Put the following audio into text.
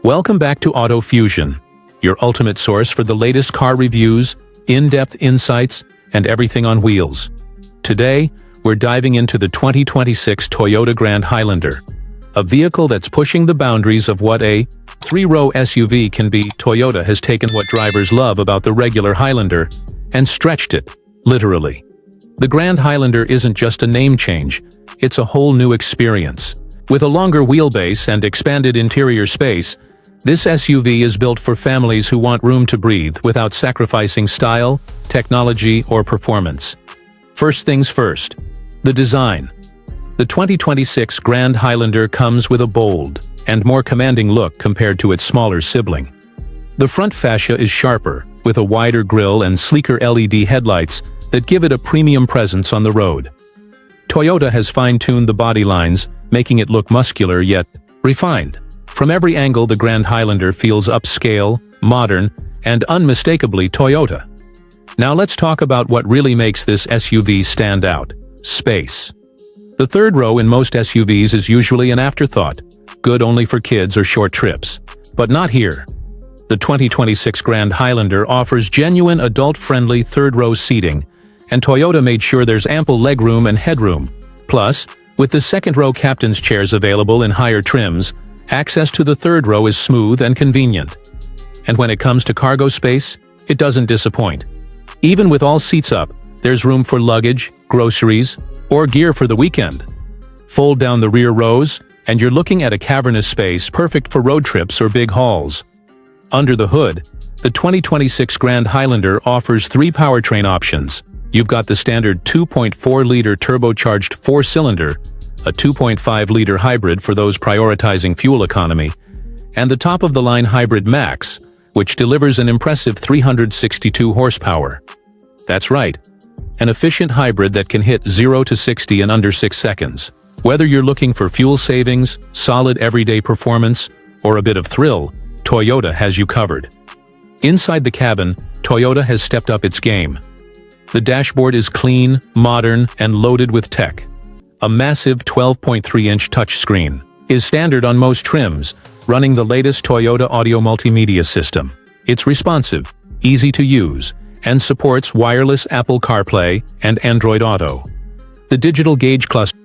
Welcome back to Auto Fusion, your ultimate source for the latest car reviews, in-depth insights, and everything on wheels. Today, we're diving into the 2026 Toyota Grand Highlander, a vehicle that's pushing the boundaries of what a three-row SUV can be. Toyota has taken what drivers love about the regular Highlander and stretched it, literally. The Grand Highlander isn't just a name change, it's a whole new experience. With a longer wheelbase and expanded interior space, this SUV is built for families who want room to breathe without sacrificing style, technology, or performance. First things first, the design. The 2026 Grand Highlander comes with a bold and more commanding look compared to its smaller sibling. The front fascia is sharper, with a wider grille and sleeker LED headlights that give it a premium presence on the road. Toyota has fine-tuned the body lines, making it look muscular yet refined. From every angle, the Grand Highlander feels upscale, modern, and unmistakably Toyota. Now let's talk about what really makes this SUV stand out: space. The third row in most SUVs is usually an afterthought, good only for kids or short trips. But not here. The 2026 Grand Highlander offers genuine adult-friendly third-row seating, and Toyota made sure there's ample legroom and headroom. Plus, with the second-row captain's chairs available in higher trims, access to the third row is smooth and convenient. And when it comes to cargo space, it doesn't disappoint. Even with all seats up, there's room for luggage, groceries, or gear for the weekend. Fold down the rear rows, and you're looking at a cavernous space perfect for road trips or big hauls. Under the hood, the 2026 Grand Highlander offers three powertrain options. You've got the standard 2.4-liter turbocharged four-cylinder, a 2.5-liter hybrid for those prioritizing fuel economy, and the top-of-the-line Hybrid Max, which delivers an impressive 362 horsepower. That's right, an efficient hybrid that can hit 0 to 60 in under 6 seconds. Whether you're looking for fuel savings, solid everyday performance, or a bit of thrill, Toyota has you covered. Inside the cabin, Toyota has stepped up its game. The dashboard is clean, modern, and loaded with tech. A massive 12.3-inch touchscreen is standard on most trims, running the latest Toyota audio multimedia system. It's responsive, easy to use, and supports wireless Apple CarPlay and Android Auto. The digital gauge cluster